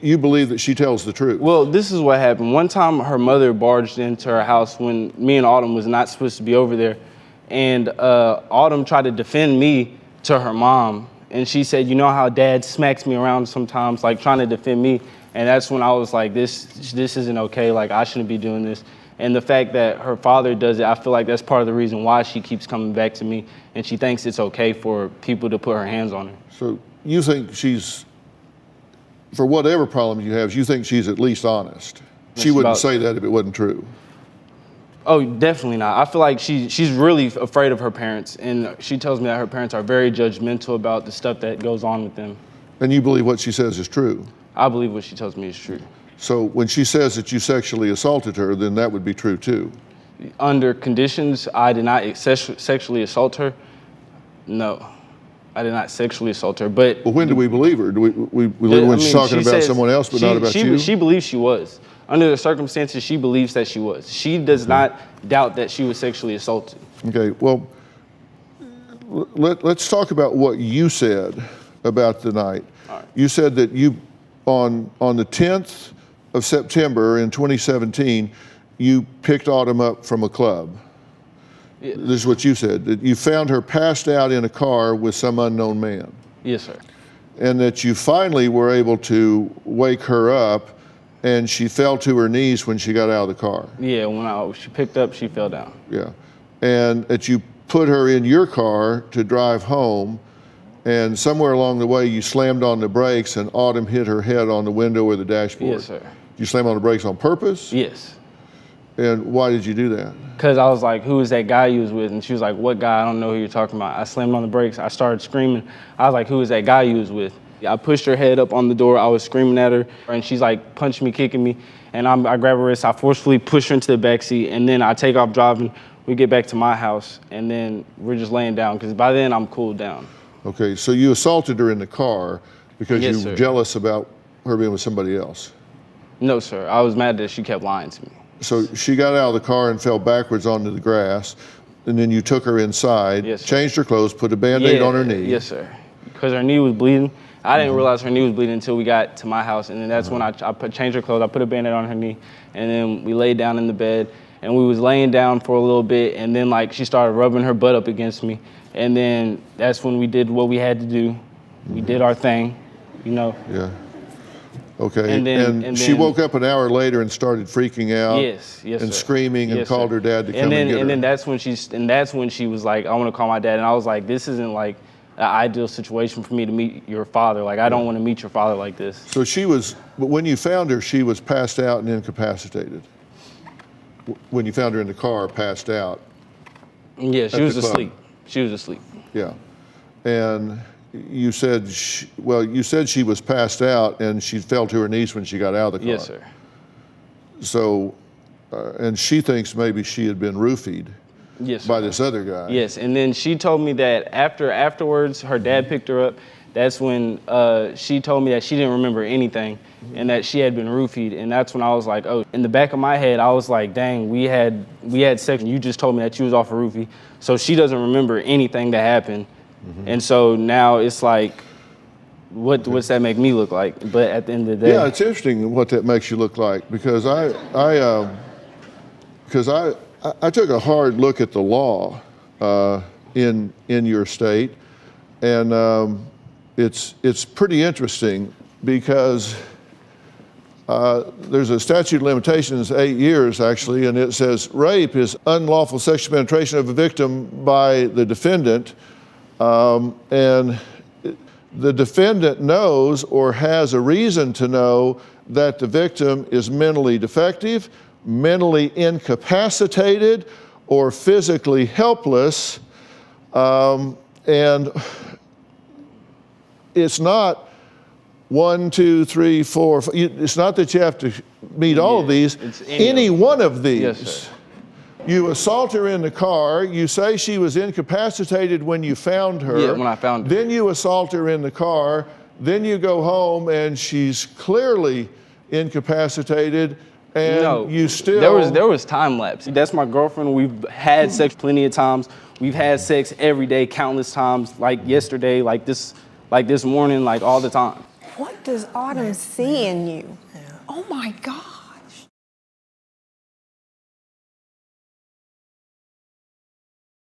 you believe that she tells the truth? Well, this is what happened. One time her mother barged into her house when me and Autumn was not supposed to be over there. And Autumn tried to defend me to her mom. And she said, you know how dad smacks me around sometimes, like trying to defend me. And that's when I was like, this isn't okay. Like, I shouldn't be doing this. And the fact that her father does it, I feel like that's part of the reason why she keeps coming back to me. And she thinks it's okay for people to put her hands on her. So you think she's, for whatever problem you have, you think she's at least honest? She wouldn't say that if it wasn't true. Oh, definitely not. I feel like she's really afraid of her parents, and she tells me that her parents are very judgmental about the stuff that goes on with them. And you believe what she says is true? I believe what she tells me is true. So when she says that you sexually assaulted her, then that would be true too? Under conditions, I did not sexually assault her. No, I did not sexually assault her, but... Well, when do we believe her? Do we believe when she's talking about someone else but not about you? She believes she was. Under the circumstances, she believes that she was. She does not doubt that she was sexually assaulted. Okay, well, let's talk about what you said about the night. All right. You said that you, on the 10th of September in 2017, you picked Autumn up from a club. Yeah. This is what you said, that you found her passed out in a car with some unknown man. Yes, sir. And that you finally were able to wake her up, and she fell to her knees when she got out of the car. Yeah, when she picked up, she fell down. Yeah. And that you put her in your car to drive home, and somewhere along the way you slammed on the brakes and Autumn hit her head on the window or the dashboard. Yes, sir. You slammed on the brakes on purpose? Yes. And why did you do that? Because I was like, who is that guy you was with? And she was like, what guy? I don't know who you're talking about. I slammed on the brakes. I started screaming. I was like, who is that guy you was with? I pushed her head up on the door. I was screaming at her, and she's like punching me, kicking me. And I grab her wrist. I forcefully push her into the backseat, and then I take off driving. We get back to my house, and then we're just laying down, because by then I'm cooled down. Okay, so you assaulted her in the car because Yes, you sir. were jealous about her being with somebody else? No, sir. I was mad that she kept lying to me. So she got out of the car and fell backwards onto the grass, and then you took her inside, Yes, sir. Changed her clothes, put a Band-Aid on her knee. Yes, sir. Because her knee was bleeding. I didn't realize her knee was bleeding until we got to my house, and then that's when I changed her clothes. I put a Band-Aid on her knee, and then we laid down in the bed, and we was laying down for a little bit, and then like she started rubbing her butt up against me, and then that's when we did what we had to do. We did our thing, you know. Yeah. Okay. And then she woke up an hour later and started freaking out. Yes, and sir. screaming and Yes, called sir. her dad to come and get her. And then that's when she was like, I want to call my dad, and I was like, this isn't like an ideal situation for me to meet your father. Like, I don't want to meet your father like this. So but when you found her, she was passed out and incapacitated. When you found her in the car, passed out. Yeah, she was asleep. She was asleep. Yeah. And you said, you said she was passed out and she fell to her knees when she got out of the car. Yes, sir. So, and she thinks maybe she had been roofied. Yes, by sir. this other guy. Yes, and then she told me that afterwards, her dad picked her up. That's when she told me that she didn't remember anything and that she had been roofied. And that's when I was like, oh, in the back of my head, I was like, dang, we had sex and you just told me that you was off a roofie. So she doesn't remember anything that happened. And so now it's like, what's that make me look like? But at the end of the day. Yeah, it's interesting what that makes you look like, because I took a hard look at the law in your state, and it's pretty interesting because there's a statute of limitations, 8 years actually, and it says rape is unlawful sexual penetration of a victim by the defendant, and the defendant knows or has a reason to know that the victim is mentally defective, mentally incapacitated, or physically helpless, and it's not 1, 2, 3, 4. It's not that you have to meet all of these. Any one of these. Yes, sir. You assault her in the car. You say she was incapacitated when you found her. Yeah, when I found her. Then you assault her in the car. Then you go home and she's clearly incapacitated. And no, you still... There was time lapse. That's my girlfriend. We've had sex plenty of times. We've had sex every day, countless times, like yesterday, like this morning, like all the time. What does Autumn see in you? Yeah. Oh my God.